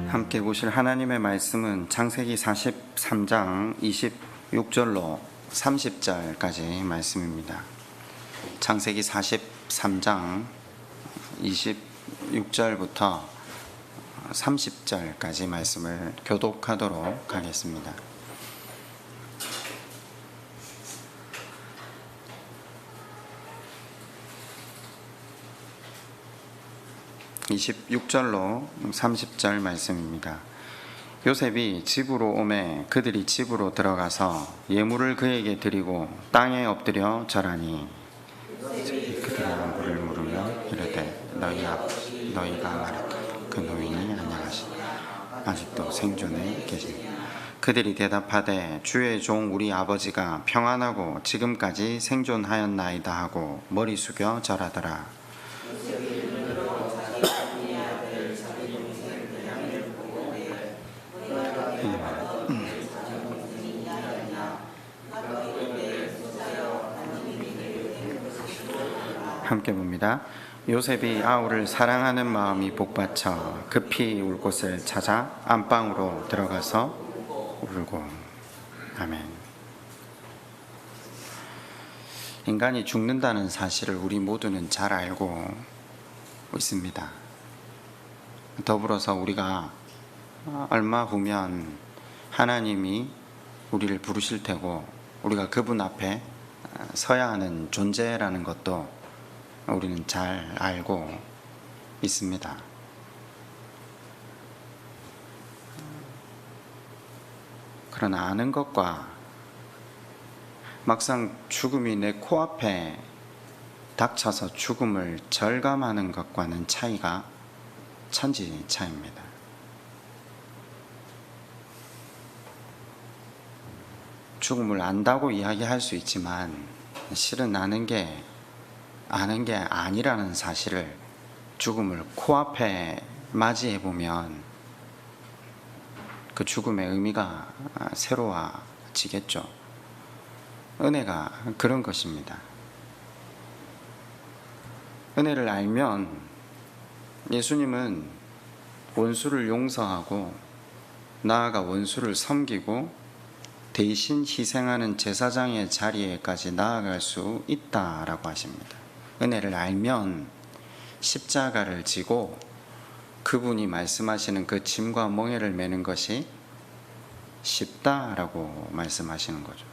함께 보실 하나님의 말씀은 창세기 43장 26절로 30절까지 말씀입니다. 창세기 43장 26절부터 30절까지 말씀을 교독하도록 하겠습니다. 26절로 30절 말씀입니다. 요셉이 집으로 오매 그들이 집으로 들어가서 예물을 그에게 드리고 땅에 엎드려 절하니 그들이 안부를 물으며 이르되 너희가 말했던 그 노인이 안녕하시니 아직도 생존해 계시니 그들이 대답하되 주의 종 우리 아버지가 평안하고 지금까지 생존하였나이다 하고 머리 숙여 절하더라. 함께 봅니다. 요셉이 아우를 사랑하는 마음이 복받쳐 급히 울 곳을 찾아 안방으로 들어가서 울고. 아멘. 인간이 죽는다는 사실을 우리 모두는 잘 알고 있습니다. 더불어서 우리가 얼마 후면 하나님이 우리를 부르실 테고 우리가 그분 앞에 서야 하는 존재라는 것도 우리는 잘 알고 있습니다. 그러나 아는 것과 막상 죽음이 내 코앞에 닥쳐서 죽음을 절감하는 것과는 차이가 천지 차이입니다. 죽음을 안다고 이야기할 수 있지만 실은 아는 게 아니라는 사실을 죽음을 코앞에 맞이해보면 그 죽음의 의미가 새로워지겠죠. 은혜가 그런 것입니다. 은혜를 알면 예수님은 원수를 용서하고 나아가 원수를 섬기고 대신 희생하는 제사장의 자리에까지 나아갈 수 있다라고 하십니다. 은혜를 알면 십자가를 지고 그분이 말씀하시는 그 짐과 멍에를 메는 것이 쉽다라고 말씀하시는 거죠.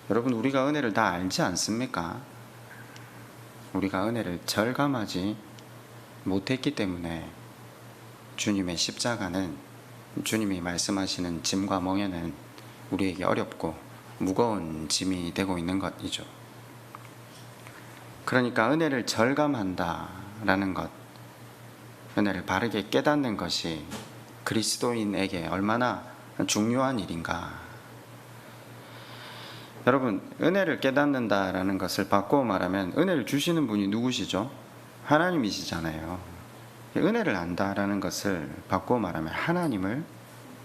여러분, 우리가 은혜를 다 알지 않습니까? 우리가 은혜를 절감하지 못했기 때문에 주님의 십자가는, 주님이 말씀하시는 짐과 멍에는 우리에게 어렵고 무거운 짐이 되고 있는 것이죠. 그러니까 은혜를 절감한다라는 것, 은혜를 바르게 깨닫는 것이 그리스도인에게 얼마나 중요한 일인가. 여러분, 은혜를 깨닫는다라는 것을 바꾸어 말하면 은혜를 주시는 분이 누구시죠? 하나님이시잖아요. 은혜를 안다라는 것을 바꾸어 말하면 하나님을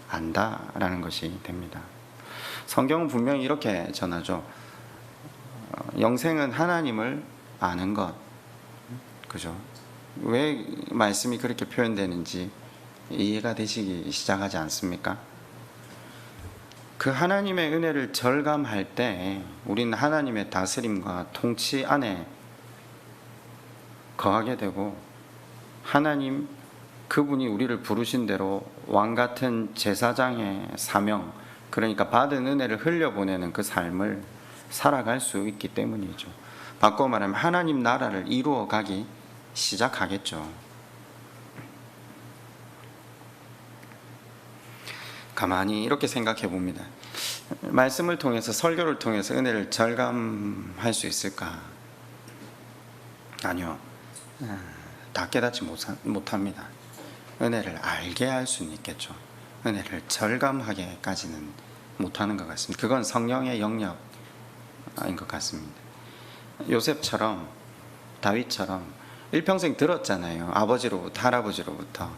안다라는 것이 됩니다. 성경은 분명히 이렇게 전하죠. 영생은 하나님을 아는 것. 그죠? 왜 말씀이 그렇게 표현되는지 이해가 되시기 시작하지 않습니까? 그 하나님의 은혜를 절감할 때 우리는 하나님의 다스림과 통치 안에 거하게 되고 하나님 그분이 우리를 부르신 대로 왕같은 제사장의 사명, 그러니까 받은 은혜를 흘려보내는 그 삶을 살아갈 수 있기 때문이죠. 바꿔 말하면 하나님 나라를 이루어가기 시작하겠죠. 가만히 이렇게 생각해 봅니다. 말씀을 통해서, 설교를 통해서 은혜를 절감할 수 있을까? 아니요. 다 깨닫지 못합니다. 은혜를 알게 할 수는 있겠죠. 은혜를 절감하게까지는 못하는 것 같습니다. 그건 성령의 영역인 것 같습니다. 요셉처럼, 다윗처럼 일평생 들었잖아요. 아버지로부터, 할아버지로부터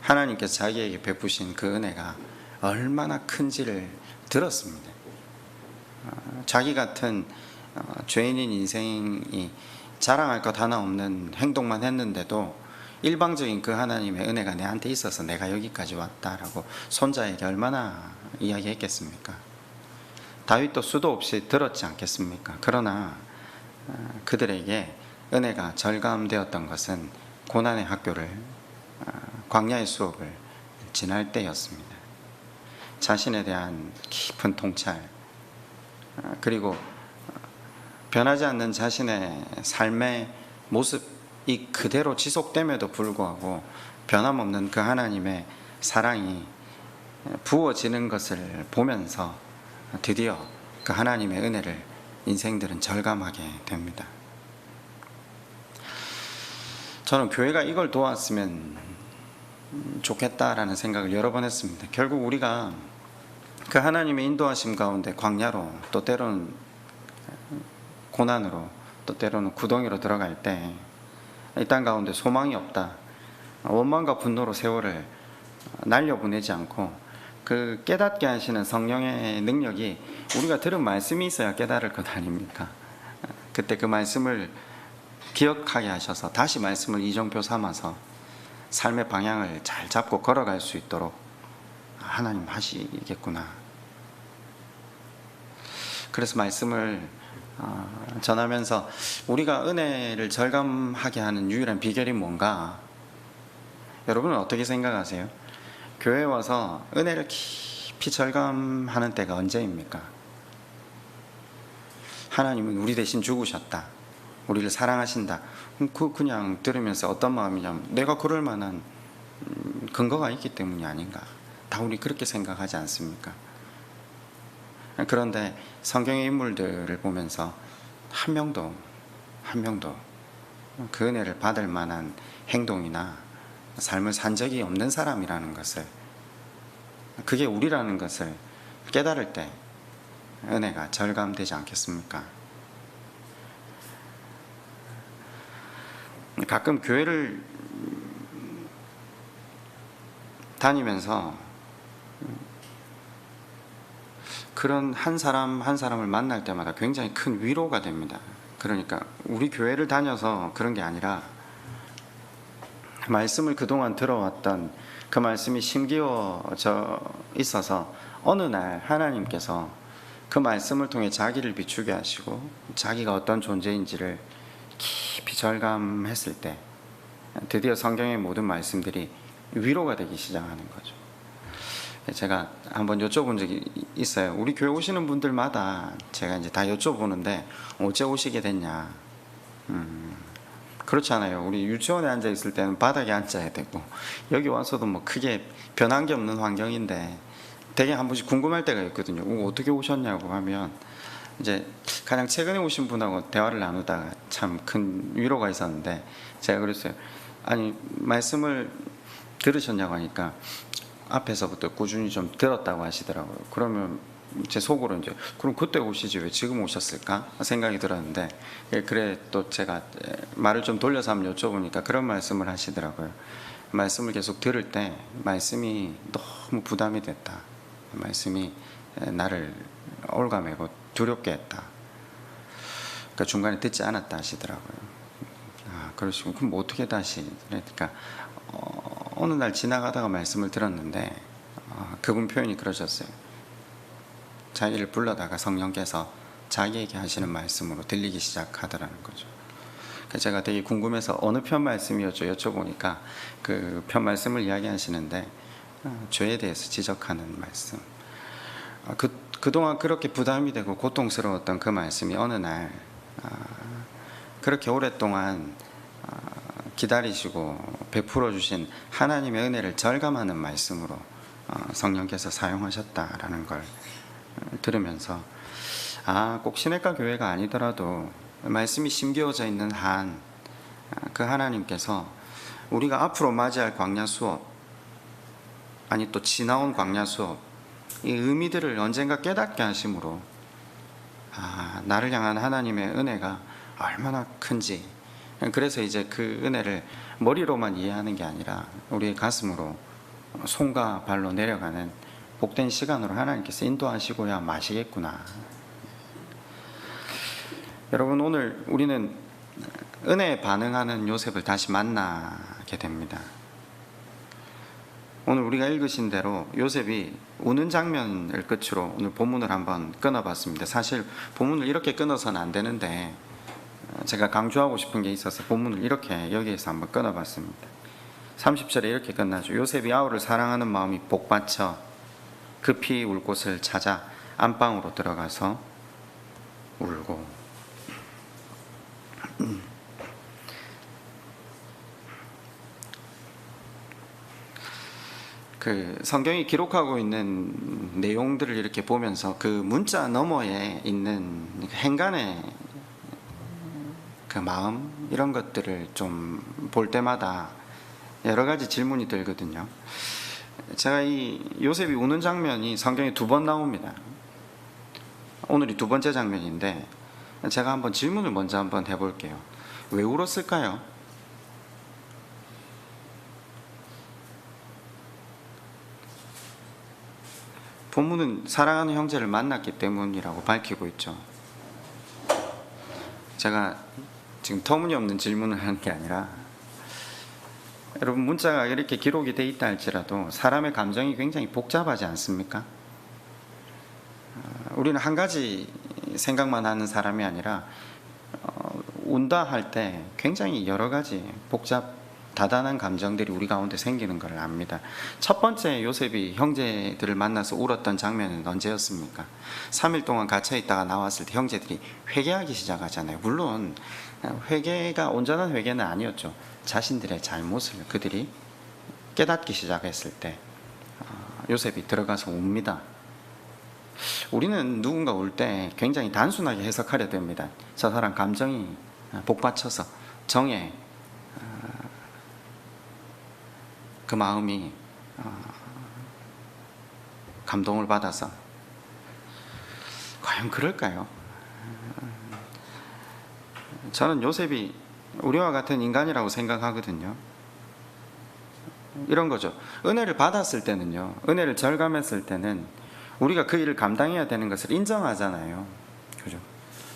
하나님께서 자기에게 베푸신 그 은혜가 얼마나 큰지를 들었습니다. 자기 같은 죄인인 인생이 자랑할 것 하나 없는 행동만 했는데도 일방적인 그 하나님의 은혜가 내한테 있어서 내가 여기까지 왔다라고 손자에게 얼마나 이야기했겠습니까? 다윗도 수도 없이 들었지 않겠습니까? 그러나 그들에게 은혜가 절감되었던 것은 고난의 학교를, 광야의 수업을 지날 때였습니다. 자신에 대한 깊은 통찰, 그리고 변하지 않는 자신의 삶의 모습이 그대로 지속됨에도 불구하고 변함없는 그 하나님의 사랑이 부어지는 것을 보면서 드디어 그 하나님의 은혜를 인생들은 절감하게 됩니다. 저는 교회가 이걸 도왔으면 좋겠다라는 생각을 여러 번 했습니다. 결국 우리가 그 하나님의 인도하심 가운데 광야로, 또 때로는 고난으로, 또 때로는 구덩이로 들어갈 때 이 땅 가운데 소망이 없다, 원망과 분노로 세월을 날려보내지 않고 그 깨닫게 하시는 성령의 능력이, 우리가 들은 말씀이 있어야 깨달을 것 아닙니까? 그때 그 말씀을 기억하게 하셔서 다시 말씀을 이정표 삼아서 삶의 방향을 잘 잡고 걸어갈 수 있도록 하나님 하시겠구나. 그래서 말씀을 전하면서 우리가 은혜를 절감하게 하는 유일한 비결이 뭔가? 여러분은 어떻게 생각하세요? 교회에 와서 은혜를 깊이 절감하는 때가 언제입니까? 하나님은 우리 대신 죽으셨다, 우리를 사랑하신다, 그냥 들으면서 어떤 마음이냐면 내가 그럴 만한 근거가 있기 때문이 아닌가. 다 우리 그렇게 생각하지 않습니까? 그런데 성경의 인물들을 보면서 한 명도 그 은혜를 받을 만한 행동이나 삶을 산 적이 없는 사람이라는 것을, 그게 우리라는 것을 깨달을 때 은혜가 절감되지 않겠습니까? 가끔 교회를 다니면서 그런 한 사람 한 사람을 만날 때마다 굉장히 큰 위로가 됩니다. 그러니까 우리 교회를 다녀서 그런 게 아니라 말씀을 그동안 들어왔던 그 말씀이 심기어져 있어서 어느 날 하나님께서 그 말씀을 통해 자기를 비추게 하시고 자기가 어떤 존재인지를 깊이 절감했을 때 드디어 성경의 모든 말씀들이 위로가 되기 시작하는 거죠. 제가 한번 여쭤본 적이 있어요. 우리 교회 오시는 분들마다 제가 이제 다 여쭤보는데 어째 오시게 됐냐? 그렇잖아요. 우리 유치원에 앉아 있을 때는 바닥에 앉아야 되고 여기 와서도 뭐 크게 변한 게 없는 환경인데 되게 한 번씩 궁금할 때가 있거든요. 어떻게 오셨냐고 하면 이제 가장 최근에 오신 분하고 대화를 나누다가 참 큰 위로가 있었는데 제가 그랬어요. 아니 말씀을 들으셨냐고 하니까 앞에서부터 꾸준히 좀 들었다고 하시더라고요. 그러면 제 속으로 이제 그럼 그때 오시지 왜 지금 오셨을까 생각이 들었는데, 그래 또 제가 말을 좀 돌려서 한번 여쭤보니까 그런 말씀을 하시더라고요. 말씀을 계속 들을 때 말씀이 너무 부담이 됐다, 말씀이 나를 올가매고 두렵게 했다, 그러니까 중간에 듣지 않았다 하시더라고요. 그러시고 그럼 뭐 어떻게 다시? 그러니까 어느 날 지나가다가 말씀을 들었는데 그분 표현이 그러셨어요. 자기를 불러다가 성령께서 자기에게 하시는 말씀으로 들리기 시작하더라는 거죠. 제가 되게 궁금해서 어느 편 말씀이었죠 여쭤보니까 그 편 말씀을 이야기하시는데 죄에 대해서 지적하는 말씀. 그동안 그렇게 부담이 되고 고통스러웠던 그 말씀이 어느 날 그렇게 오랫동안 기다리시고 베풀어 주신 하나님의 은혜를 절감하는 말씀으로 성령께서 사용하셨다라는 걸 들으면서 꼭 시내가 교회가 아니더라도 말씀이 심겨져 있는 한 그 하나님께서 우리가 앞으로 맞이할 광야 수업, 아니 또 지나온 광야 수업, 이 의미들을 언젠가 깨닫게 하심으로 나를 향한 하나님의 은혜가 얼마나 큰지, 그래서 이제 그 은혜를 머리로만 이해하는 게 아니라 우리의 가슴으로 손과 발로 내려가는 복된 시간으로 하나님께서 인도하시고야 마시겠구나. 여러분 오늘 우리는 은혜에 반응하는 요셉을 다시 만나게 있게 됩니다. 오늘 우리가 읽으신 대로 요셉이 우는 장면을 끝으로 오늘 본문을 한번 끊어봤습니다. 사실 본문을 이렇게 끊어서는 안 되는데 제가 강조하고 싶은 게 있어서 본문을 이렇게 여기에서 한번 끊어봤습니다. 30절에 이렇게 끝나죠. 요셉이 아우를 사랑하는 마음이 복받쳐 급히 울 곳을 찾아 안방으로 들어가서 울고. 그 성경이 기록하고 있는 내용들을 이렇게 보면서 그 문자 너머에 있는 행간의 그 마음, 이런 것들을 좀 볼 때마다 여러 가지 질문이 들거든요. 제가 이 요셉이 우는 장면이 성경에 2번 나옵니다. 오늘이 2번째 장면인데 제가 한번 질문을 먼저 한번 해볼게요. 왜 울었을까요? 본문은 사랑하는 형제를 만났기 때문이라고 밝히고 있죠. 제가 지금 터무니없는 질문을 하는 게 아니라, 여러분 문자가 이렇게 기록이 돼 있다 할지라도 사람의 감정이 굉장히 복잡하지 않습니까? 우리는 한 가지 생각만 하는 사람이 아니라 운다 할 때 굉장히 여러 가지 다단한 감정들이 우리 가운데 생기는 걸 압니다. 첫 번째 요셉이 형제들을 만나서 울었던 장면은 언제였습니까? 3일 동안 갇혀 있다가 나왔을 때 형제들이 회개하기 시작하잖아요. 물론 회개가 온전한 회개는 아니었죠. 자신들의 잘못을 그들이 깨닫기 시작했을 때 요셉이 들어가서 웁니다. 우리는 누군가 울 때 굉장히 단순하게 해석하려 됩니다. 저 사람 감정이 복받쳐서 정에 그 마음이 감동을 받아서. 과연 그럴까요? 저는 요셉이 우리와 같은 인간이라고 생각하거든요. 이런 거죠. 은혜를 받았을 때는요, 은혜를 절감했을 때는 우리가 그 일을 감당해야 되는 것을 인정하잖아요. 그죠?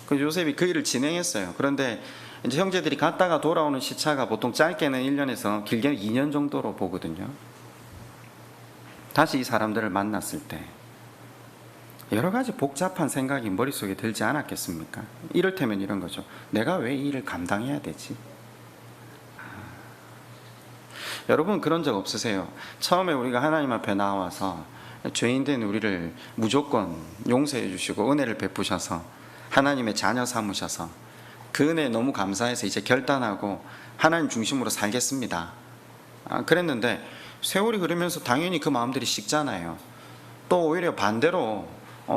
그 요셉이 그 일을 진행했어요. 그런데 이제 형제들이 갔다가 돌아오는 시차가 보통 짧게는 1년에서 길게는 2년 정도로 보거든요. 다시 이 사람들을 만났을 때 여러 가지 복잡한 생각이 머릿속에 들지 않았겠습니까? 이를테면 이런 거죠. 내가 왜 이 일을 감당해야 되지? 여러분 그런 적 없으세요? 처음에 우리가 하나님 앞에 나와서 죄인된 우리를 무조건 용서해 주시고 은혜를 베푸셔서 하나님의 자녀 삼으셔서 그 은혜에 너무 감사해서 이제 결단하고 하나님 중심으로 살겠습니다. 그랬는데 세월이 흐르면서 당연히 그 마음들이 식잖아요. 또 오히려 반대로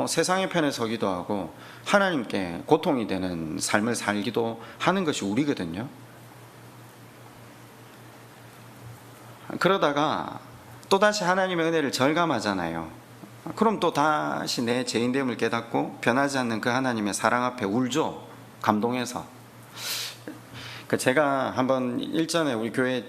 세상의 편에 서기도 하고 하나님께 고통이 되는 삶을 살기도 하는 것이 우리거든요. 그러다가 또다시 하나님의 은혜를 절감하잖아요. 그럼 또 다시 내 죄인됨을 깨닫고 변하지 않는 그 하나님의 사랑 앞에 울죠. 감동해서. 제가 한번 일전에 우리 교회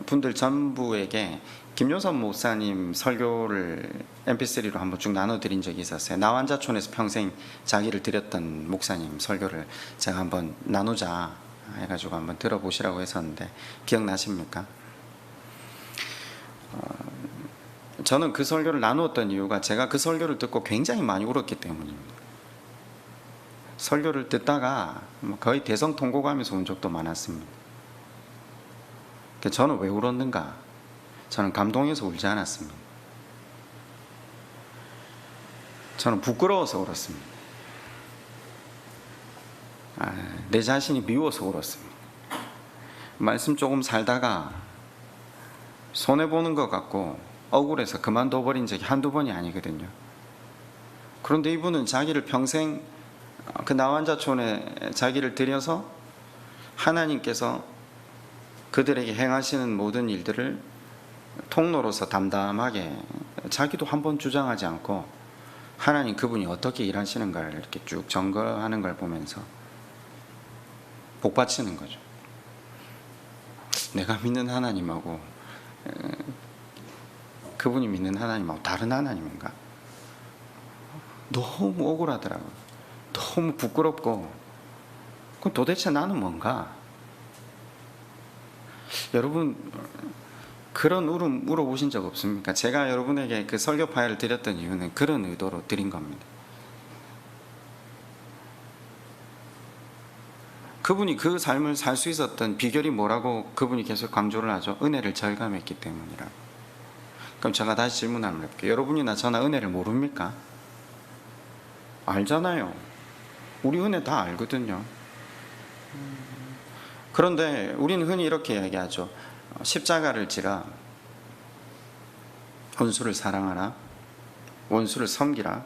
분들 전부에게 김효선 목사님 설교를 mp3로 한번 쭉 나눠드린 적이 있었어요. 나환자촌에서 평생 자기를 드렸던 목사님 설교를 제가 한번 나누자 해가지고 한번 들어보시라고 했었는데 기억나십니까? 저는 그 설교를 나누었던 이유가 제가 그 설교를 듣고 굉장히 많이 울었기 때문입니다. 설교를 듣다가 거의 대성통곡하면서 운 적도 많았습니다. 저는 왜 울었는가? 저는 감동해서 울지 않았습니다. 저는 부끄러워서 울었습니다. 내 자신이 미워서 울었습니다. 말씀 조금 살다가 손해보는 것 같고 억울해서 그만둬버린 적이 한두 번이 아니거든요. 그런데 이분은 자기를 평생 그 나환자촌에 자기를 들여서 하나님께서 그들에게 행하시는 모든 일들을 통로로서 담담하게 자기도 한번 주장하지 않고 하나님 그분이 어떻게 일하시는가를 이렇게 쭉 점거하는 걸 보면서 복받치는 거죠. 내가 믿는 하나님하고 그분이 믿는 하나님하고 다른 하나님인가? 너무 억울하더라고요. 너무 부끄럽고 그럼 도대체 나는 뭔가? 여러분 그런 울음 물어보신 적 없습니까? 제가 여러분에게 그 설교 파일을 드렸던 이유는 그런 의도로 드린 겁니다. 그분이 그 삶을 살 수 있었던 비결이 뭐라고 그분이 계속 강조를 하죠? 은혜를 절감했기 때문이라고. 그럼 제가 다시 질문 한번 해볼게요. 여러분이나 저나 은혜를 모릅니까? 알잖아요. 우리 은혜 다 알거든요. 그런데 우리는 흔히 이렇게 이야기하죠. 십자가를 지라, 원수를 사랑하라, 원수를 섬기라.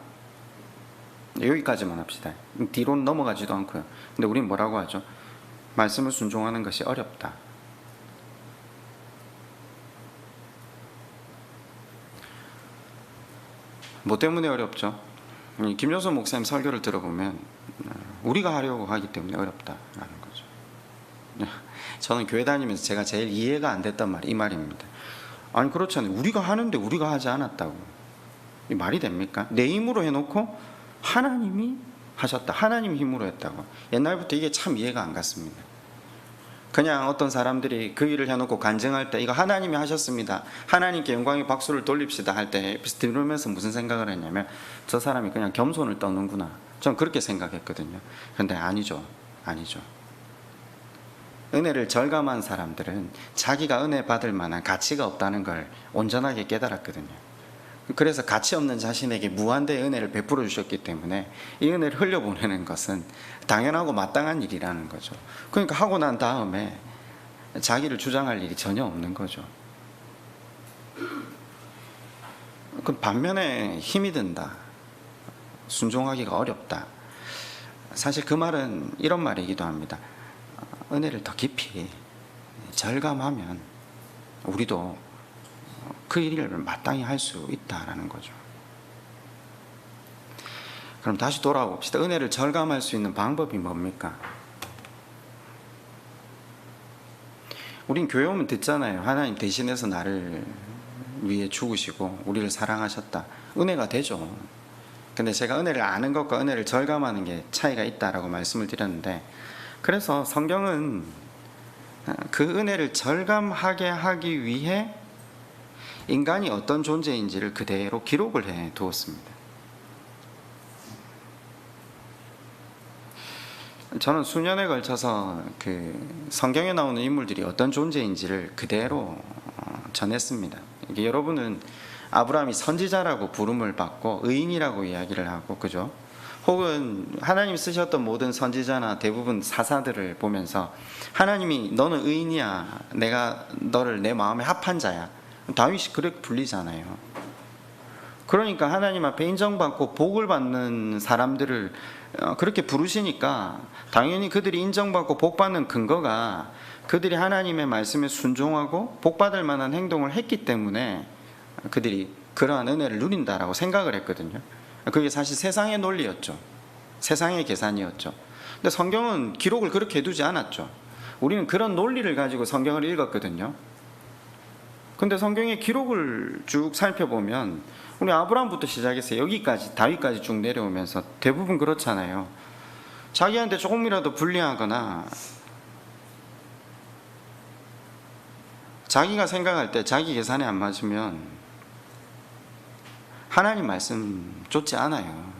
여기까지만 합시다. 뒤로는 넘어가지도 않고요. 근데 우리는 뭐라고 하죠? 말씀을 순종하는 것이 어렵다. 뭐 때문에 어렵죠? 김효수 목사님 설교를 들어보면 우리가 하려고 하기 때문에 어렵다라는 거죠. 저는 교회 다니면서 제가 제일 이해가 안 됐단 말이 이 말입니다. 아니 그렇잖아요. 우리가 하는데 우리가 하지 않았다고. 이 말이 됩니까? 내 힘으로 해놓고 하나님이 하셨다. 하나님 힘으로 했다고. 옛날부터 이게 참 이해가 안 갔습니다. 그냥 어떤 사람들이 그 일을 해놓고 간증할 때 이거 하나님이 하셨습니다. 하나님께 영광의 박수를 돌립시다 할 때 들으면서 무슨 생각을 했냐면 저 사람이 그냥 겸손을 떠는구나. 전 그렇게 생각했거든요. 그런데 아니죠. 아니죠. 은혜를 절감한 사람들은 자기가 은혜 받을 만한 가치가 없다는 걸 온전하게 깨달았거든요. 그래서 가치 없는 자신에게 무한대의 은혜를 베풀어 주셨기 때문에 이 은혜를 흘려보내는 것은 당연하고 마땅한 일이라는 거죠. 그러니까 하고 난 다음에 자기를 주장할 일이 전혀 없는 거죠. 그 반면에 힘이 든다. 순종하기가 어렵다. 사실 그 말은 이런 말이기도 합니다. 은혜를 더 깊이 절감하면 우리도 그 일을 마땅히 할 수 있다라는 거죠. 그럼 다시 돌아봅시다. 은혜를 절감할 수 있는 방법이 뭡니까? 우린 교회 오면 듣잖아요. 하나님 대신해서 나를 위해 죽으시고 우리를 사랑하셨다. 은혜가 되죠. 근데 제가 은혜를 아는 것과 은혜를 절감하는 게 차이가 있다라고 말씀을 드렸는데, 그래서 성경은 그 은혜를 절감하게 하기 위해 인간이 어떤 존재인지를 그대로 기록을 해 두었습니다. 저는 수년에 걸쳐서 그 성경에 나오는 인물들이 어떤 존재인지를 그대로 전했습니다. 이게 여러분은 아브라함이 선지자라고 부름을 받고 의인이라고 이야기를 하고, 그죠? 혹은 하나님 쓰셨던 모든 선지자나 대부분 사사들을 보면서 하나님이 너는 의인이야, 내가 너를 내 마음에 합한 자야, 다윗이 그렇게 불리잖아요. 그러니까 하나님 앞에 인정받고 복을 받는 사람들을 그렇게 부르시니까 당연히 그들이 인정받고 복받는 근거가 그들이 하나님의 말씀에 순종하고 복받을 만한 행동을 했기 때문에 그들이 그러한 은혜를 누린다라고 생각을 했거든요. 그게 사실 세상의 논리였죠. 세상의 계산이었죠. 근데 성경은 기록을 그렇게 해두지 않았죠. 우리는 그런 논리를 가지고 성경을 읽었거든요. 근데 성경의 기록을 쭉 살펴보면 우리 아브라함부터 시작해서 여기까지 다윗까지 쭉 내려오면서 대부분 그렇잖아요. 자기한테 조금이라도 불리하거나 자기가 생각할 때 자기 계산에 안 맞으면 하나님 말씀 쫓지 않아요.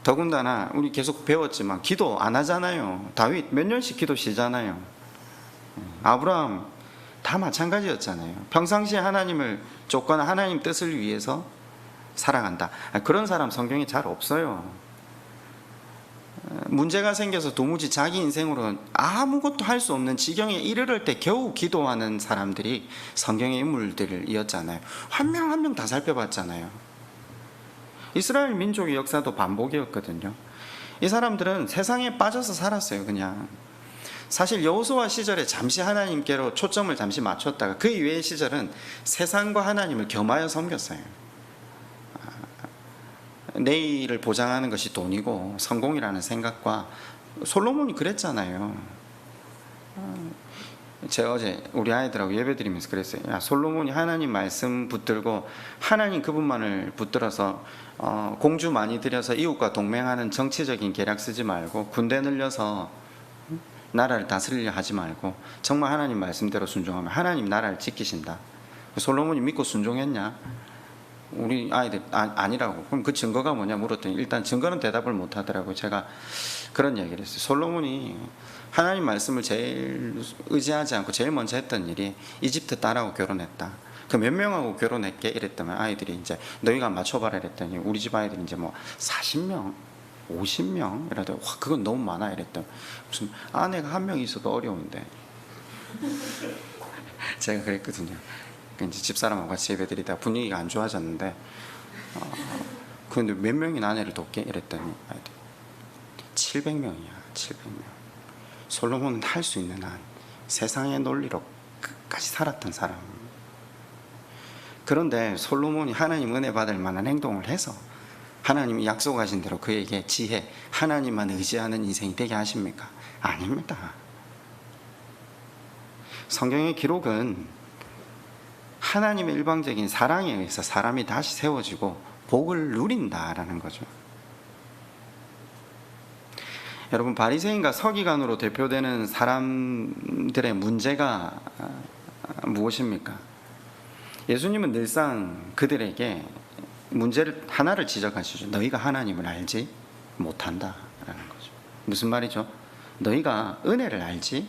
더군다나 우리 계속 배웠지만 기도 안 하잖아요. 다윗 몇 년씩 기도 쉬잖아요. 아브라함 다 마찬가지였잖아요. 평상시에 하나님을 쫓거나 하나님 뜻을 위해서 살아간다. 그런 사람 성경에 잘 없어요. 문제가 생겨서 도무지 자기 인생으로 아무것도 할 수 없는 지경에 이르를 때 겨우 기도하는 사람들이 성경의 인물들이었잖아요. 한 명 한 명 다 살펴봤잖아요. 이스라엘 민족의 역사도 반복이었거든요. 이 사람들은 세상에 빠져서 살았어요. 그냥 사실 여호수아 시절에 잠시 하나님께로 초점을 잠시 맞췄다가 그 이외의 시절은 세상과 하나님을 겸하여 섬겼어요. 내일을 보장하는 것이 돈이고 성공이라는 생각과, 솔로몬이 그랬잖아요. 제가 어제 우리 아이들하고 예배드리면서 그랬어요. 야, 솔로몬이 하나님 말씀 붙들고 하나님 그분만을 붙들어서 공주 많이 들여서 이웃과 동맹하는 정치적인 계략 쓰지 말고 군대 늘려서 나라를 다스리려 하지 말고 정말 하나님 말씀대로 순종하면 하나님 나라를 지키신다. 솔로몬이 믿고 순종했냐? 우리 아이들 아니라고. 그럼 그 증거가 뭐냐 물었더니 일단 증거는 대답을 못 하더라고요. 제가 그런 이야기를 했어요. 솔로몬이 하나님 말씀을 제일 의지하지 않고 제일 먼저 했던 일이 이집트 딸하고 결혼했다. 그 몇 명하고 결혼했게 이랬더만 아이들이 이제 너희가 맞춰봐라 이랬더니 우리 집 아이들이 이제 뭐 40명 50명 이러더니 와 그건 너무 많아 이랬더니 무슨 아내가 한 명 있어도 어려운데 제가 그랬거든요. 이제 집사람하고 같이 예배드리다 분위기가 안 좋아졌는데 그런데 몇 명이 아내를 돕게 이랬더니 아이들 700명이야 700명. 솔로몬은 할 수 있는 한 세상의 논리로 끝까지 살았던 사람. 그런데 솔로몬이 하나님 은혜 받을 만한 행동을 해서 하나님이 약속하신 대로 그에게 지혜, 하나님만 의지하는 인생이 되게 하십니까? 아닙니다. 성경의 기록은 하나님의 일방적인 사랑에 의해서 사람이 다시 세워지고 복을 누린다라는 거죠. 여러분, 바리새인과 서기관으로 대표되는 사람들의 문제가 무엇입니까? 예수님은 늘상 그들에게 문제를 하나를 지적하시죠. 너희가 하나님을 알지 못한다라는 거죠. 무슨 말이죠? 너희가 은혜를 알지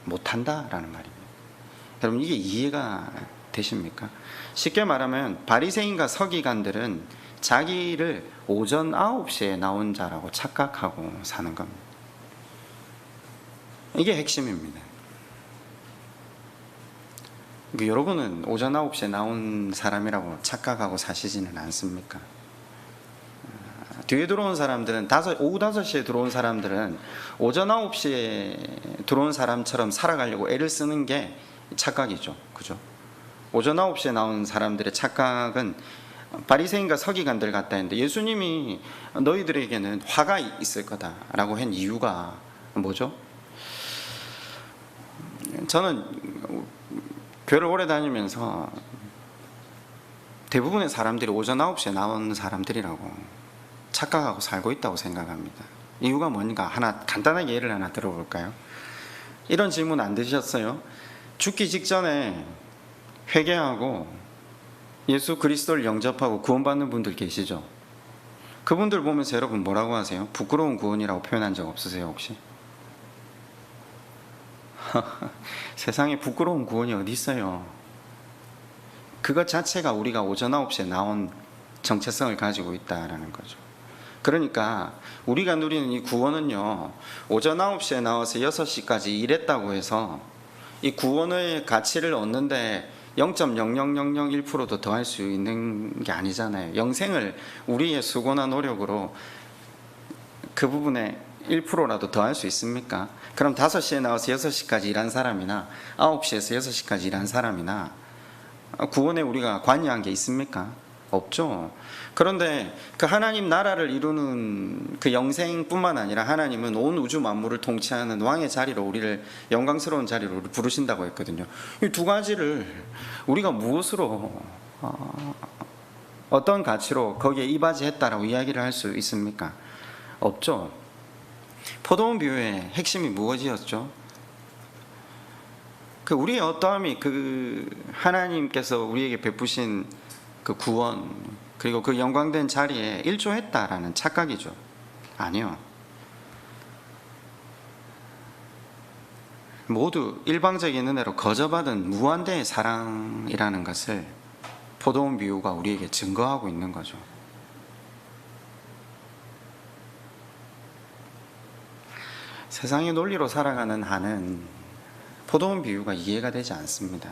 못한다라는 말입니다. 여러분, 이게 이해가 되십니까? 쉽게 말하면 바리새인과 서기관들은 자기를 오전 9시에 나온 자라고 착각하고 사는 겁니다. 이게 핵심입니다. 여러분은 오전 9시에 나온 사람이라고 착각하고 사시지는 않습니까? 뒤에 들어온 사람들은 오후 5시에 들어온 사람들은 오전 9시에 들어온 사람처럼 살아가려고 애를 쓰는 게 착각이죠. 그죠? 오전 9시에 나온 사람들의 착각은 바리새인과 서기관들 같다 했는데 예수님이 너희들에게는 화가 있을 거다라고 한 이유가 뭐죠? 저는 교회를 오래 다니면서 대부분의 사람들이 오전 9시에 나온 사람들이라고 착각하고 살고 있다고 생각합니다. 이유가 뭔가 하나 간단하게 예를 하나 들어볼까요? 이런 질문 안 드셨어요? 죽기 직전에 회개하고 예수 그리스도를 영접하고 구원받는 분들 계시죠? 그분들 보면서 여러분 뭐라고 하세요? 부끄러운 구원이라고 표현한 적 없으세요 혹시? 세상에 부끄러운 구원이 어디 있어요? 그것 자체가 우리가 오전 9시에 나온 정체성을 가지고 있다라는 거죠. 그러니까 우리가 누리는 이 구원은요, 오전 9시에 나와서 6시까지 일했다고 해서 이 구원의 가치를 얻는데 0.00001%도 더 할 수 있는 게 아니잖아요. 영생을 우리의 수고나 노력으로 그 부분에 1%라도 더 할 수 있습니까? 그럼 5시에 나와서 6시까지 일한 사람이나 9시에서 6시까지 일한 사람이나 구원에 우리가 관여한 게 있습니까? 없죠. 그런데 그 하나님 나라를 이루는 그 영생뿐만 아니라 하나님은 온 우주 만물을 통치하는 왕의 자리로 우리를 영광스러운 자리로 우리를 부르신다고 했거든요. 이 두 가지를 우리가 무엇으로 어떤 가치로 거기에 이바지했다라고 이야기를 할 수 있습니까? 없죠. 포도원 비유의 핵심이 무엇이었죠? 그 우리의 어떠함이 그 하나님께서 우리에게 베푸신 그 구원 그리고 그 영광된 자리에 일조했다라는 착각이죠. 아니요. 모두 일방적인 은혜로 거저받은 무한대의 사랑이라는 것을 포도원 비유가 우리에게 증거하고 있는 거죠. 세상의 논리로 살아가는 한은 포도원 비유가 이해가 되지 않습니다.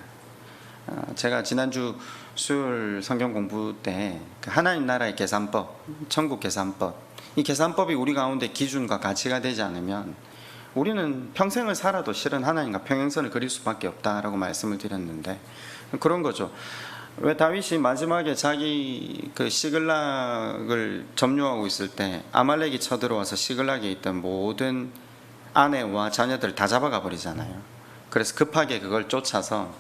제가 지난주 수요일 성경 공부 때 그 하나님 나라의 계산법, 천국 계산법, 이 계산법이 우리 가운데 기준과 가치가 되지 않으면 우리는 평생을 살아도 실은 하나님과 평행선을 그릴 수밖에 없다라고 말씀을 드렸는데 그런 거죠. 왜 다윗이 마지막에 자기 그 시글락을 점령하고 있을 때 아말렉이 쳐들어와서 시글락에 있던 모든 아내와 자녀들 다 잡아가 버리잖아요. 그래서 급하게 그걸 쫓아서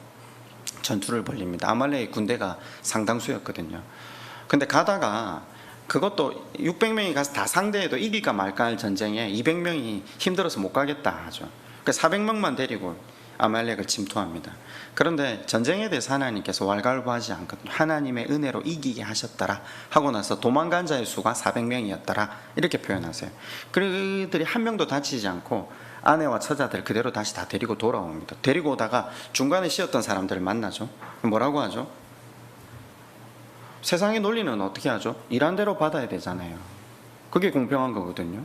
전투를 벌립니다. 아말렉의 군대가 상당수였거든요. 근데 가다가 그것도 600명이 가서 다 상대해도 이길까 말까 할 전쟁에 200명이 힘들어서 못 가겠다 하죠. 그러니까 400명만 데리고 아말렉을 침투합니다. 그런데 전쟁에 대해서 하나님께서 왈가왈부하지 않거든요. 하나님의 은혜로 이기게 하셨더라 하고 나서 도망간 자의 수가 400명이었더라 이렇게 표현하세요. 그들이 한 명도 다치지 않고 아내와 처자들 그대로 다시 다 데리고 돌아옵니다. 데리고 오다가 중간에 쉬었던 사람들을 만나죠. 뭐라고 하죠? 세상의 논리는 어떻게 하죠? 일한 대로 받아야 되잖아요. 그게 공평한 거거든요.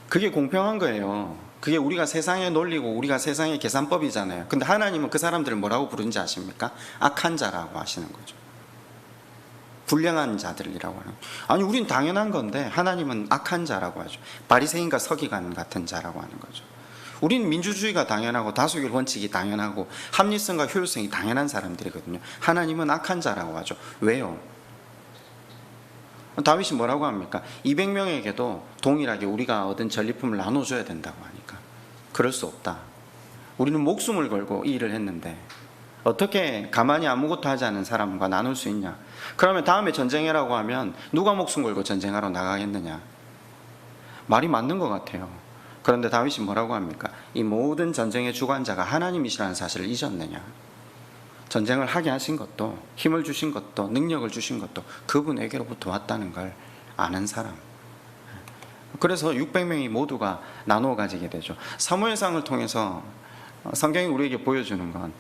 그게 공평한 거예요. 그게 우리가 세상의 논리고 우리가 세상의 계산법이잖아요. 근데 하나님은 그 사람들을 뭐라고 부르는지 아십니까? 악한 자라고 하시는 거죠. 불량한 자들이라고 하는. 아니 우린 당연한 건데 하나님은 악한 자라고 하죠. 바리새인과 서기관 같은 자라고 하는 거죠. 우린 민주주의가 당연하고 다수결 원칙이 당연하고 합리성과 효율성이 당연한 사람들이거든요. 하나님은 악한 자라고 하죠. 왜요? 다윗이 뭐라고 합니까? 200명에게도 동일하게 우리가 얻은 전리품을 나눠줘야 된다고 하니까 그럴 수 없다. 우리는 목숨을 걸고 이 일을 했는데 어떻게 가만히 아무것도 하지 않은 사람과 나눌 수 있냐? 그러면 다음에 전쟁이라고 하면 누가 목숨 걸고 전쟁하러 나가겠느냐? 말이 맞는 것 같아요. 그런데 다윗이 뭐라고 합니까? 이 모든 전쟁의 주관자가 하나님이시라는 사실을 잊었느냐? 전쟁을 하게 하신 것도 힘을 주신 것도 능력을 주신 것도 그분에게로부터 왔다는 걸 아는 사람. 그래서 600명이 모두가 나누어 가지게 되죠. 사무엘상을 통해서 성경이 우리에게 보여주는 건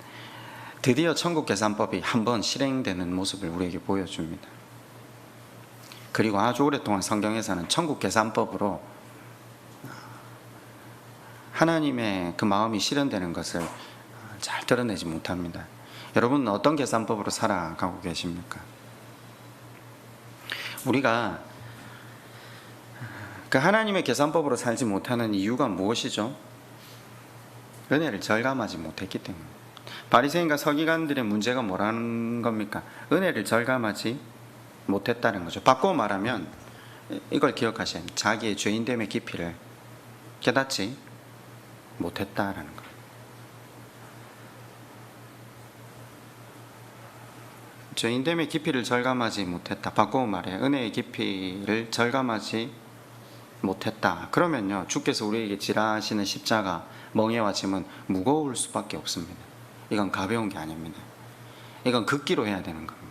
드디어 천국 계산법이 한번 실행되는 모습을 우리에게 보여줍니다. 그리고 아주 오랫동안 성경에서는 천국 계산법으로 하나님의 그 마음이 실현되는 것을 잘 드러내지 못합니다. 여러분은 어떤 계산법으로 살아가고 계십니까? 우리가 그 하나님의 계산법으로 살지 못하는 이유가 무엇이죠? 은혜를 절감하지 못했기 때문에. 바리새인과 서기관들의 문제가 뭐라는 겁니까? 은혜를 절감하지 못했다는 거죠. 바꿔 말하면 이걸 기억하셔야 합니다. 자기의 죄인됨의 깊이를 깨닫지 못했다라는 거예요. 죄인됨의 깊이를 절감하지 못했다. 바꿔 말해 은혜의 깊이를 절감하지 못했다. 그러면요 주께서 우리에게 지라시는 십자가 멍에와 짐은 무거울 수밖에 없습니다. 이건 가벼운 게 아닙니다. 이건 극기로 해야 되는 겁니다.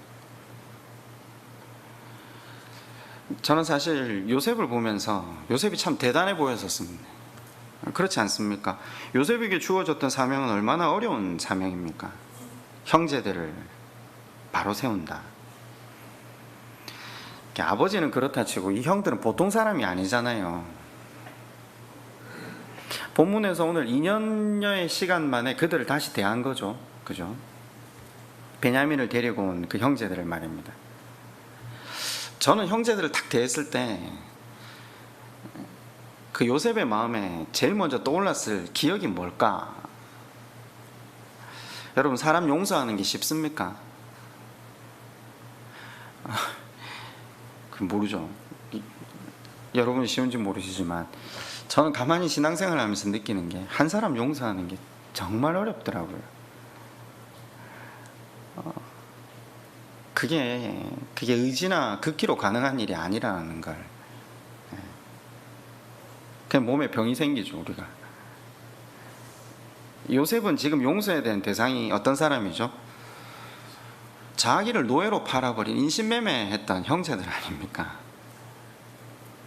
저는 사실 요셉을 보면서 요셉이 참 대단해 보였었습니다. 그렇지 않습니까? 요셉에게 주어졌던 사명은 얼마나 어려운 사명입니까? 형제들을 바로 세운다. 아버지는 그렇다 치고 이 형들은 보통 사람이 아니잖아요. 본문에서 오늘 2년여의 시간 만에 그들을 다시 대한 거죠. 그죠? 베냐민을 데리고 온 그 형제들을 말입니다. 저는 형제들을 딱 대했을 때 그 요셉의 마음에 제일 먼저 떠올랐을 기억이 뭘까? 여러분 사람 용서하는 게 쉽습니까? 모르죠. 여러분이 쉬운지 모르시지만 저는 가만히 신앙생활을 하면서 느끼는 게 한 사람 용서하는 게 정말 어렵더라고요. 그게 의지나 극기로 가능한 일이 아니라는 걸. 그냥 몸에 병이 생기죠 우리가. 요셉은 지금 용서해야 되는 대상이 어떤 사람이죠? 자기를 노예로 팔아버린 인신매매했던 형제들 아닙니까?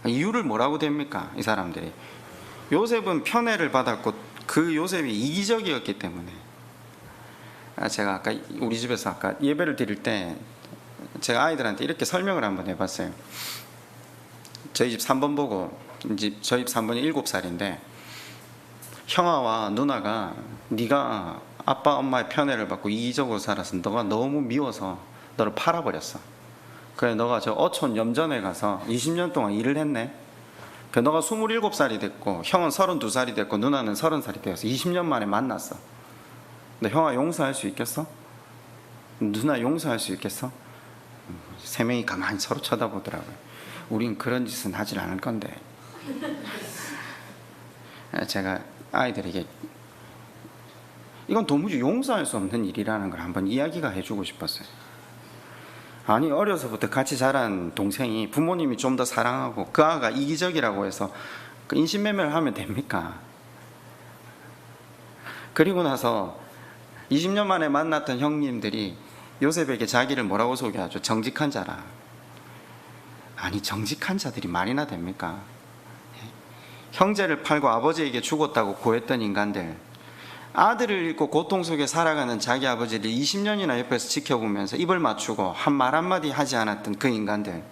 이유를 뭐라고 됩니까? 이 사람들이 요셉은 편애를 받았고 그 요셉이 이기적이었기 때문에. 제가 아까 우리 집에서 아까 예배를 드릴 때 제가 아이들한테 이렇게 설명을 한번 해봤어요. 저희 집 3번 보고 저희 집 3번이 7살인데 형아와 누나가 네가 아빠 엄마의 편애를 받고 이기적으로 살아서 너가 너무 미워서 너를 팔아버렸어. 그래 너가 저 어촌 염전에 가서 20년 동안 일을 했네. 그래 너가 27살이 됐고 형은 32살이 됐고 누나는 30살이 되어서 20년 만에 만났어. 너 형아 용서할 수 있겠어? 누나 용서할 수 있겠어? 세 명이 가만히 서로 쳐다보더라고요. 우린 그런 짓은 하질 않을 건데. 제가 아이들에게 이건 도무지 용서할 수 없는 일이라는 걸 한번 이야기가 해주고 싶었어요. 아니 어려서부터 같이 자란 동생이 부모님이 좀 더 사랑하고 그 아가 이기적이라고 해서 그 인신매매를 하면 됩니까? 그리고 나서 20년 만에 만났던 형님들이 요셉에게 자기를 뭐라고 소개하죠? 정직한 자라. 아니 정직한 자들이 말이나 됩니까? 형제를 팔고 아버지에게 죽었다고 고했던 인간들, 아들을 잃고 고통 속에 살아가는 자기 아버지를 20년이나 옆에서 지켜보면서 입을 맞추고 한 말 한마디 하지 않았던 그 인간들,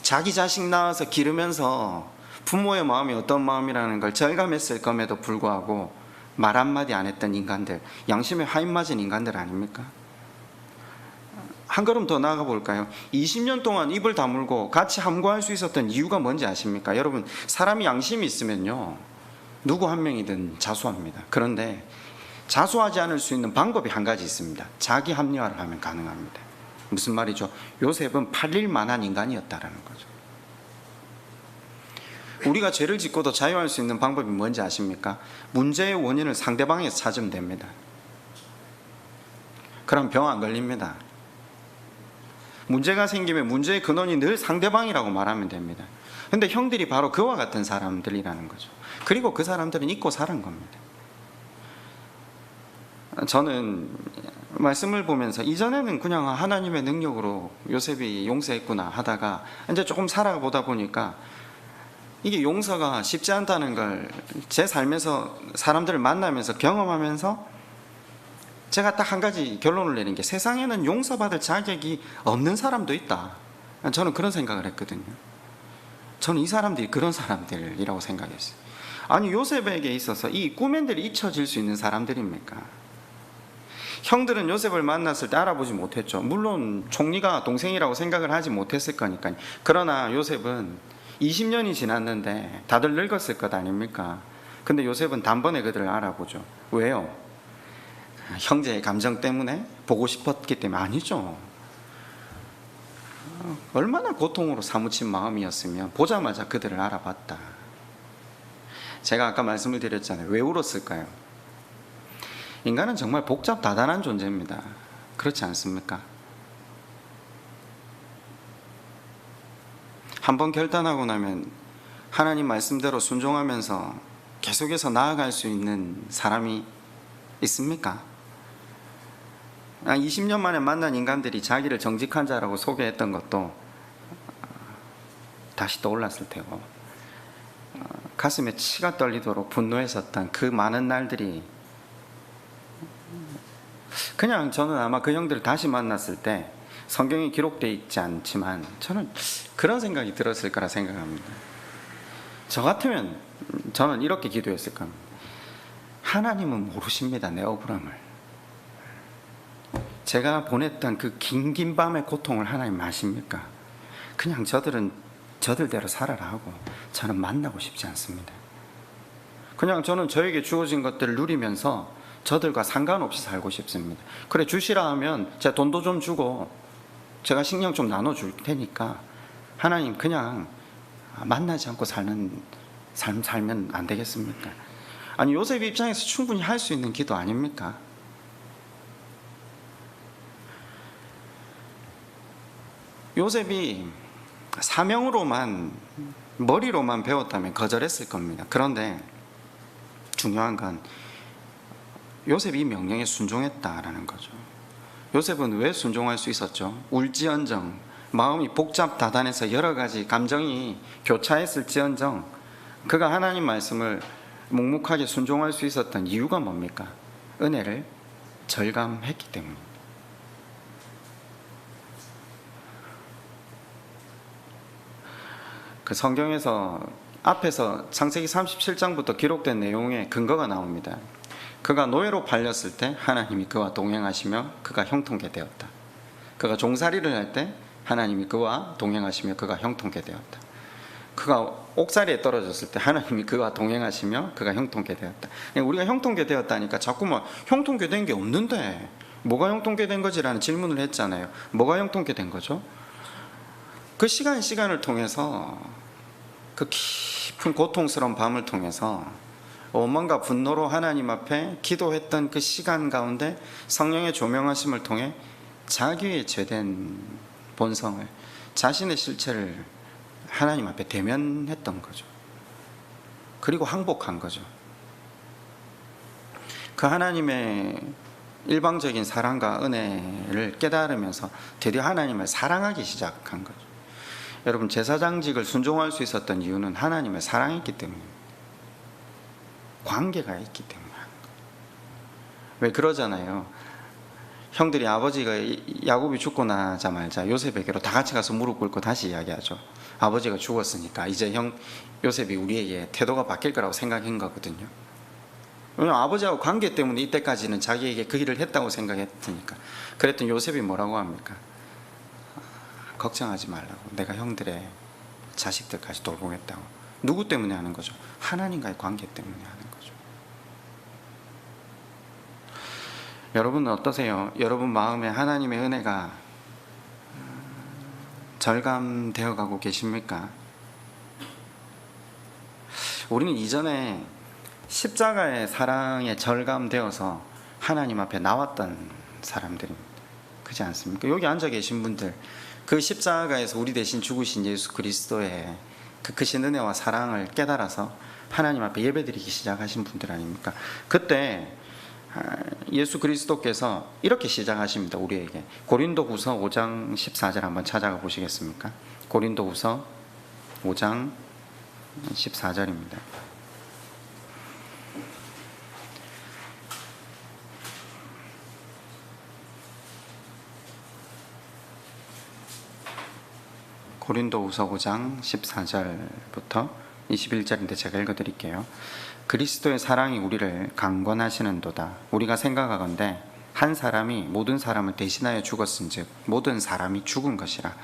자기 자식 낳아서 기르면서 부모의 마음이 어떤 마음이라는 걸 절감했을 것에도 불구하고 말 한마디 안 했던 인간들, 양심에 하인 맞은 인간들 아닙니까? 한 걸음 더 나아가 볼까요? 20년 동안 입을 다물고 같이 함구할 수 있었던 이유가 뭔지 아십니까? 여러분, 사람이 양심이 있으면요, 누구 한 명이든 자수합니다. 그런데 자수하지 않을 수 있는 방법이 한 가지 있습니다. 자기 합리화를 하면 가능합니다. 무슨 말이죠? 요셉은 팔릴 만한 인간이었다라는 거죠. 우리가 죄를 짓고도 자유할 수 있는 방법이 뭔지 아십니까? 문제의 원인을 상대방에서 찾으면 됩니다. 그럼 병 안 걸립니다. 문제가 생기면 문제의 근원이 늘 상대방이라고 말하면 됩니다. 근데 형들이 바로 그와 같은 사람들이라는 거죠. 그리고 그 사람들은 잊고 사는 겁니다. 저는 말씀을 보면서 이전에는 그냥 하나님의 능력으로 요셉이 용서했구나 하다가 이제 조금 살아보다 보니까 이게 용서가 쉽지 않다는 걸 제 삶에서 사람들을 만나면서 경험하면서 제가 딱 한 가지 결론을 내린 게, 세상에는 용서받을 자격이 없는 사람도 있다. 저는 그런 생각을 했거든요. 저는 이 사람들이 그런 사람들이라고 생각했어요. 아니 요셉에게 있어서 이 꾸맨들이 잊혀질 수 있는 사람들입니까? 형들은 요셉을 만났을 때 알아보지 못했죠. 물론 총리가 동생이라고 생각을 하지 못했을 거니까요. 그러나 요셉은 20년이 지났는데 다들 늙었을 것 아닙니까? 근데 요셉은 단번에 그들을 알아보죠. 왜요? 형제의 감정 때문에? 보고 싶었기 때문에? 아니죠. 얼마나 고통으로 사무친 마음이었으면 보자마자 그들을 알아봤다. 제가 아까 말씀을 드렸잖아요. 왜 울었을까요? 인간은 정말 복잡다단한 존재입니다. 그렇지 않습니까? 한번 결단하고 나면 하나님 말씀대로 순종하면서 계속해서 나아갈 수 있는 사람이 있습니까? 20년 만에 만난 인간들이 자기를 정직한 자라고 소개했던 것도 다시 떠올랐을 테고, 가슴에 치가 떨리도록 분노했었던 그 많은 날들이, 그냥 저는 아마 그 형들을 다시 만났을 때 성경에 기록되어 있지 않지만 저는 그런 생각이 들었을 거라 생각합니다. 저 같으면 저는 이렇게 기도했을 겁니다. 하나님은 모르십니다, 내 억울함을. 제가 보냈던 그 긴 밤의 고통을 하나님 아십니까? 그냥 저들은 저들대로 살아라 하고 저는 만나고 싶지 않습니다. 그냥 저는 저에게 주어진 것들을 누리면서 저들과 상관없이 살고 싶습니다. 그래 주시라 하면 제가 돈도 좀 주고 제가 식량 좀 나눠줄 테니까 하나님 그냥 만나지 않고 사는 삶 살면 안 되겠습니까? 아니 요셉 입장에서 충분히 할 수 있는 기도 아닙니까? 요셉이 사명으로만, 머리로만 배웠다면 거절했을 겁니다. 그런데 중요한 건 요셉이 명령에 순종했다라는 거죠. 요셉은 왜 순종할 수 있었죠? 울지언정, 마음이 복잡다단해서 여러 가지 감정이 교차했을지언정 그가 하나님 말씀을 묵묵하게 순종할 수 있었던 이유가 뭡니까? 은혜를 절감했기 때문입니다. 그 성경에서 앞에서 창세기 37장부터 기록된 내용에 근거가 나옵니다. 그가 노예로 팔렸을 때 하나님이 그와 동행하시며 그가 형통케 되었다. 그가 종살이를 할 때 하나님이 그와 동행하시며 그가 형통케 되었다. 그가 옥살이에 떨어졌을 때 하나님이 그와 동행하시며 그가 형통케 되었다. 우리가 형통케 되었다니까 자꾸만 형통케 된 게 없는데 뭐가 형통케 된 거지라는 질문을 했잖아요. 뭐가 형통케 된 거죠? 그 시간을 통해서, 그 깊은 고통스러운 밤을 통해서 원망과 분노로 하나님 앞에 기도했던 그 시간 가운데 성령의 조명하심을 통해 자기의 죄된 본성을, 자신의 실체를 하나님 앞에 대면했던 거죠. 그리고 항복한 거죠. 그 하나님의 일방적인 사랑과 은혜를 깨달으면서 드디어 하나님을 사랑하기 시작한 거죠. 여러분, 제사장직을 순종할 수 있었던 이유는 하나님의 사랑이 있기 때문입니다. 관계가 있기 때문에 하는 거예요. 왜 그러잖아요. 형들이 아버지가 야곱이 죽고 나자마자 요셉에게로 다 같이 가서 무릎 꿇고 다시 이야기하죠. 아버지가 죽었으니까 이제 형 요셉이 우리에게 태도가 바뀔 거라고 생각한 거거든요. 왜냐하면 아버지하고 관계 때문에 이때까지는 자기에게 그 일을 했다고 생각했으니까. 그랬더니 요셉이 뭐라고 합니까? 걱정하지 말라고, 내가 형들의 자식들까지 돌보겠다고. 누구 때문에 하는 거죠? 하나님과의 관계 때문에 하는 거죠. 여러분은 어떠세요? 여러분 마음에 하나님의 은혜가 절감되어 가고 계십니까? 우리는 이전에 십자가의 사랑에 절감되어서 하나님 앞에 나왔던 사람들입니다. 그렇지 않습니까? 여기 앉아 계신 분들, 그 십자가에서 우리 대신 죽으신 예수 그리스도의 그 크신 은혜와 사랑을 깨달아서 하나님 앞에 예배드리기 시작하신 분들 아닙니까? 그때 예수 그리스도께서 이렇게 시작하십니다. 우리에게. 고린도후서 5장 14절 한번 찾아가 보시겠습니까? 고린도후서 5장 14절입니다. 고린도후서 5장 14절부터 21절인데 제가 읽어드릴게요. 그리스도의 사랑이 우리를 강권하시는도다. 우리가 생각하건대 한 사람이 모든 사람을 대신하여 죽었은즉 모든 사람이 죽은 것이라.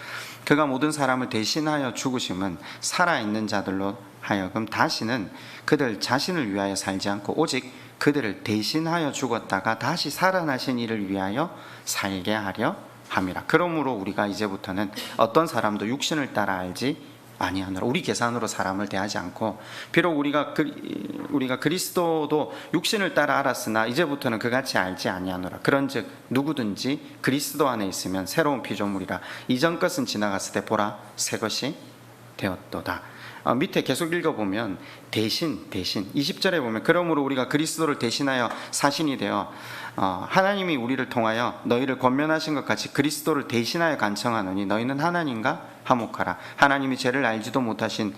그가 모든 사람을 대신하여 죽으심은 살아있는 자들로 하여금 다시는 그들 자신을 위하여 살지 않고 오직 그들을 대신하여 죽었다가 다시 살아나신 이를 위하여 살게 하려 함이라. 그러므로 우리가 이제부터는 어떤 사람도 육신을 따라 알지 아니하노라. 우리 계산으로 사람을 대하지 않고, 비록 우리가 그리스도도 육신을 따라 알았으나 이제부터는 그같이 알지 아니하노라. 그런즉 누구든지 그리스도 안에 있으면 새로운 피조물이라. 이전 것은 지나갔을 때 보라 새 것이 되었도다. 밑에 계속 읽어보면 대신 20절에 보면 그러므로 우리가 그리스도를 대신하여 사신이 되어 하나님이 우리를 통하여 너희를 권면하신 것 같이 그리스도를 대신하여 간청하노니 너희는 하나님과 화목하라. 하나님이 죄를 알지도 못하신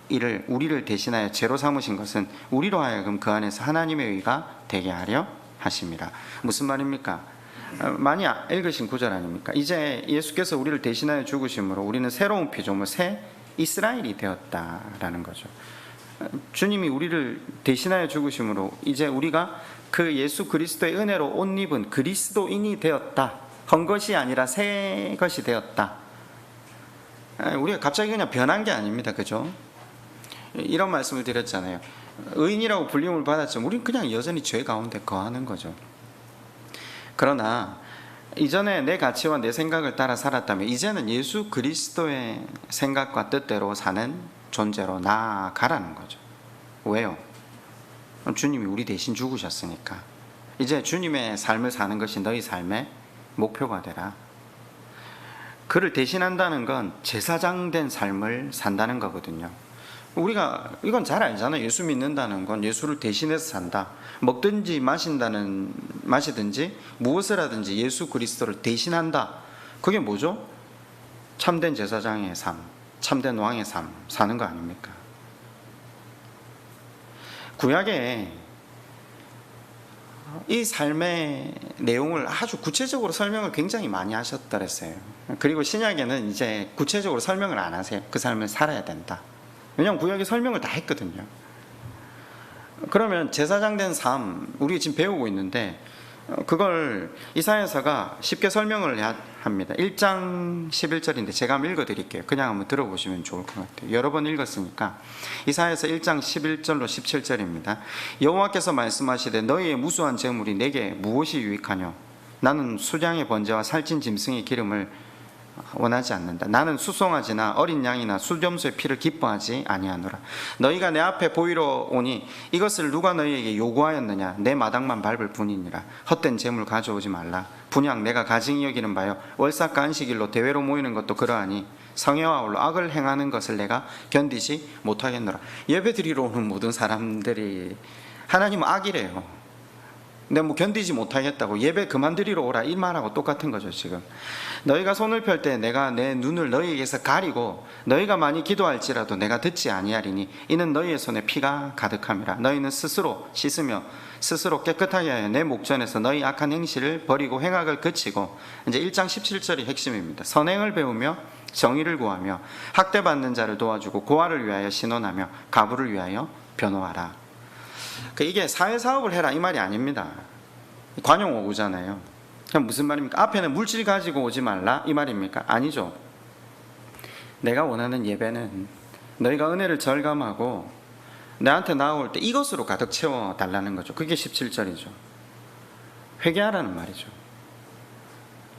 이를 우리를 대신하여 죄로 삼으신 것은 우리로 하여금 그 안에서 하나님의 의가 되게 하려 하심이라. 무슨 말입니까? 많이 읽으신 구절 아닙니까? 이제 예수께서 우리를 대신하여 죽으심으로 우리는 새로운 피조물, 새 이스라엘이 되었다라는 거죠. 주님이 우리를 대신하여 죽으심으로 이제 우리가 그 예수 그리스도의 은혜로 옷 입은 그리스도인이 되었다. 한 것이 아니라 새 것이 되었다. 우리가 갑자기 그냥 변한 게 아닙니다. 그죠? 이런 말씀을 드렸잖아요. 의인이라고 불림을 받았지만 우리는 그냥 여전히 죄 가운데 거하는 거죠. 그러나 이전에 내 가치와 내 생각을 따라 살았다면 이제는 예수 그리스도의 생각과 뜻대로 사는 존재로 나아가라는 거죠. 왜요? 주님이 우리 대신 죽으셨으니까. 이제 주님의 삶을 사는 것이 너희 삶의 목표가 되라. 그를 대신한다는 건 제사장 된 삶을 산다는 거거든요. 우리가 이건 잘 알잖아요. 예수 믿는다는 건 예수를 대신해서 산다. 먹든지 마시든지 무엇을 하든지 예수 그리스도를 대신한다. 그게 뭐죠? 참된 제사장의 삶, 참된 왕의 삶 사는 거 아닙니까? 구약에 이 삶의 내용을 아주 구체적으로 설명을 굉장히 많이 하셨더랬어요. 그리고 신약에는 이제 구체적으로 설명을 안 하세요. 그 삶을 살아야 된다. 왜냐하면 구약이 설명을 다 했거든요. 그러면 제사장 된 삶, 우리 지금 배우고 있는데 그걸 이사야서가 쉽게 설명을 합니다. 1장 11절인데 제가 한번 읽어드릴게요. 그냥 한번 들어보시면 좋을 것 같아요. 여러 번 읽었으니까. 이사야서 1장 11절로 17절입니다. 여호와께서 말씀하시되 너희의 무수한 재물이 내게 무엇이 유익하뇨? 나는 수량의 번제와 살찐 짐승의 기름을 원하지 않는다. 나는 수송아지나 어린 양이나 수렴소의 피를 기뻐하지 아니하노라. 너희가 내 앞에 보이러 오니 이것을 누가 너희에게 요구하였느냐? 내 마당만 밟을 뿐이니라. 헛된 재물 가져오지 말라. 분양 내가 가증히 여기는 바요 월삭과 안식일로 대회로 모이는 것도 그러하니 성회와 홀로 악을 행하는 것을 내가 견디지 못하겠노라. 예배 드리러 오는 모든 사람들이 하나님은 악이래요. 내가 뭐 견디지 못하겠다고 예배 그만 드리러 오라 이 말하고 똑같은 거죠. 지금 너희가 손을 펼 때 내가 내 눈을 너희에게서 가리고 너희가 많이 기도할지라도 내가 듣지 아니하리니 이는 너희의 손에 피가 가득함이라. 너희는 스스로 씻으며 스스로 깨끗하게 하여 내 목전에서 너희 악한 행실을 버리고 행악을 그치고, 이제 1장 17절이 핵심입니다. 선행을 배우며 정의를 구하며 학대받는 자를 도와주고 고아를 위하여 신원하며 가부를 위하여 변호하라. 이게 사회사업을 해라 이 말이 아닙니다. 관용오구잖아요. 그럼 무슨 말입니까? 앞에는 물질 가지고 오지 말라 이 말입니까? 아니죠. 내가 원하는 예배는 너희가 은혜를 절감하고 나한테 나올 때 이것으로 가득 채워달라는 거죠. 그게 17절이죠. 회개하라는 말이죠.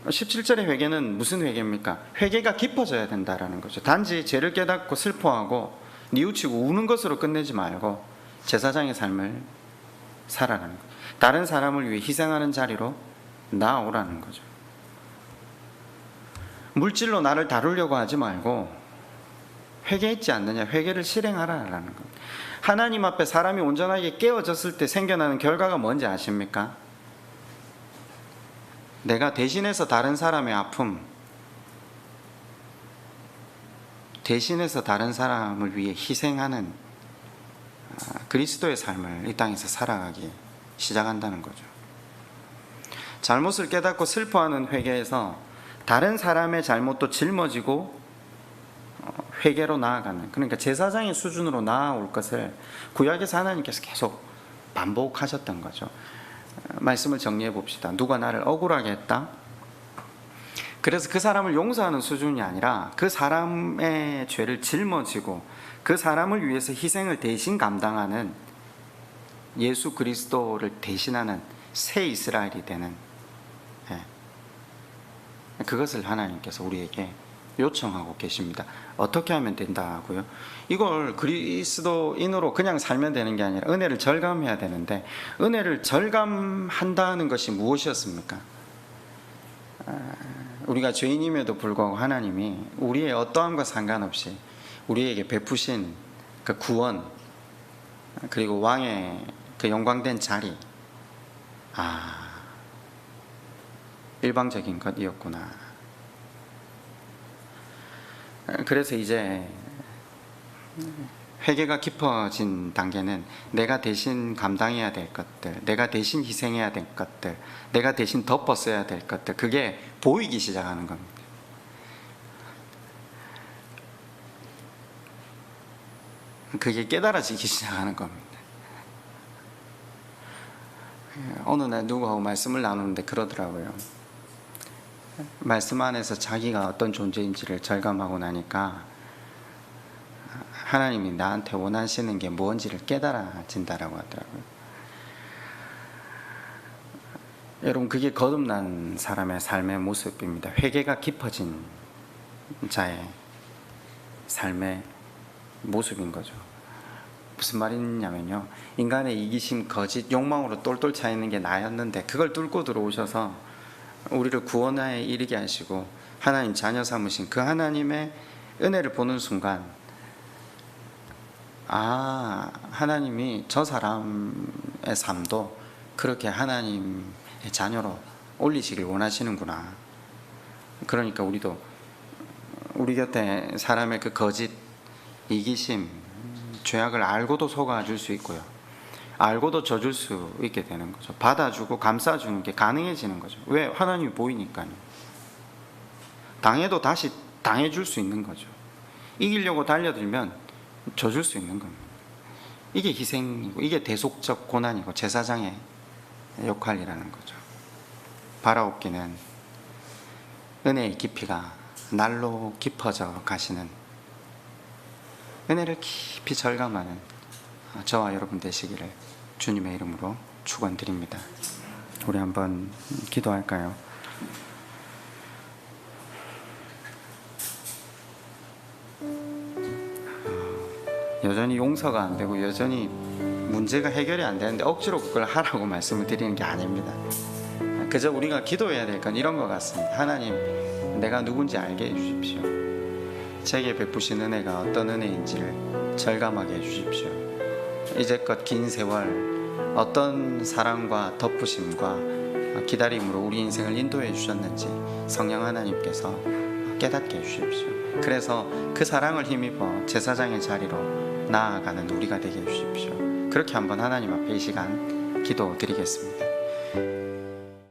17절의 회개는 무슨 회개입니까? 회개가 깊어져야 된다라는 거죠. 단지 죄를 깨닫고 슬퍼하고 뉘우치고 우는 것으로 끝내지 말고 제사장의 삶을 살아가는 거예요. 다른 사람을 위해 희생하는 자리로 나아오라는 거죠. 물질로 나를 다루려고 하지 말고 회개했지 않느냐, 회개를 실행하라는 겁니다. 하나님 앞에 사람이 온전하게 깨어졌을 때 생겨나는 결과가 뭔지 아십니까? 내가 대신해서 다른 사람의 아픔, 대신해서 다른 사람을 위해 희생하는 그리스도의 삶을 이 땅에서 살아가기 시작한다는 거죠. 잘못을 깨닫고 슬퍼하는 회개에서 다른 사람의 잘못도 짊어지고 회개로 나아가는, 그러니까 제사장의 수준으로 나아올 것을 구약에서 하나님께서 계속 반복하셨던 거죠. 말씀을 정리해 봅시다. 누가 나를 억울하게 했다? 그래서 그 사람을 용서하는 수준이 아니라 그 사람의 죄를 짊어지고 그 사람을 위해서 희생을 대신 감당하는, 예수 그리스도를 대신하는 새 이스라엘이 되는, 그것을 하나님께서 우리에게 요청하고 계십니다. 어떻게 하면 된다고요? 이걸 그리스도인으로 그냥 살면 되는 게 아니라 은혜를 절감해야 되는데, 은혜를 절감한다는 것이 무엇이었습니까? 우리가 죄인임에도 불구하고 하나님이 우리의 어떠함과 상관없이 우리에게 베푸신 그 구원, 그리고 왕의 그 영광된 자리, 일방적인 것이었구나. 그래서 이제 회개가 깊어진 단계는 내가 대신 감당해야 될 것들, 내가 대신 희생해야 될 것들, 내가 대신 덮어써야 될 것들, 그게 보이기 시작하는 겁니다. 그게 깨달아지기 시작하는 겁니다. 어느 날 누구하고 말씀을 나누는데 그러더라고요. 말씀 안에서 자기가 어떤 존재인지를 절감하고 나니까 하나님이 나한테 원하시는 게 뭔지를 깨달아진다라고 하더라고요. 여러분, 그게 거듭난 사람의 삶의 모습입니다. 회개가 깊어진 자의 삶의 모습인 거죠. 무슨 말이냐면요, 인간의 이기심, 거짓, 욕망으로 똘똘 차 있는 게 나였는데 그걸 뚫고 들어오셔서 우리를 구원에 이르게 하시고 하나님 자녀 삼으신 그 하나님의 은혜를 보는 순간, 하나님이 저 사람의 삶도 그렇게 하나님의 자녀로 올리시길 원하시는구나. 그러니까 우리도 우리 곁에 사람의 그 거짓, 이기심, 죄악을 알고도 속아줄 수 있고요, 알고도 져줄 수 있게 되는 거죠. 받아주고 감싸주는 게 가능해지는 거죠. 왜? 하나님이 보이니까요. 당해도 다시 당해줄 수 있는 거죠. 이기려고 달려들면 져줄 수 있는 겁니다. 이게 희생이고 이게 대속적 고난이고 제사장의 역할이라는 거죠. 바라옵기는 은혜의 깊이가 날로 깊어져 가시는, 은혜를 깊이 절감하는 저와 여러분 되시기를 주님의 이름으로 축원드립니다. 우리 한번 기도할까요? 여전히 용서가 안 되고 여전히 문제가 해결이 안 되는데 억지로 그걸 하라고 말씀을 드리는 게 아닙니다. 그저 우리가 기도해야 될 건 이런 것 같습니다. 하나님, 내가 누군지 알게 해주십시오. 제게 베푸신 은혜가 어떤 은혜인지를 절감하게 해주십시오. 이제껏 긴 세월 어떤 사랑과 덮으심과 기다림으로 우리 인생을 인도해 주셨는지 성령 하나님께서 깨닫게 해주십시오. 그래서 그 사랑을 힘입어 제사장의 자리로 나아가는 우리가 되게 해주십시오. 그렇게 한번 하나님 앞에 이 시간 기도드리겠습니다.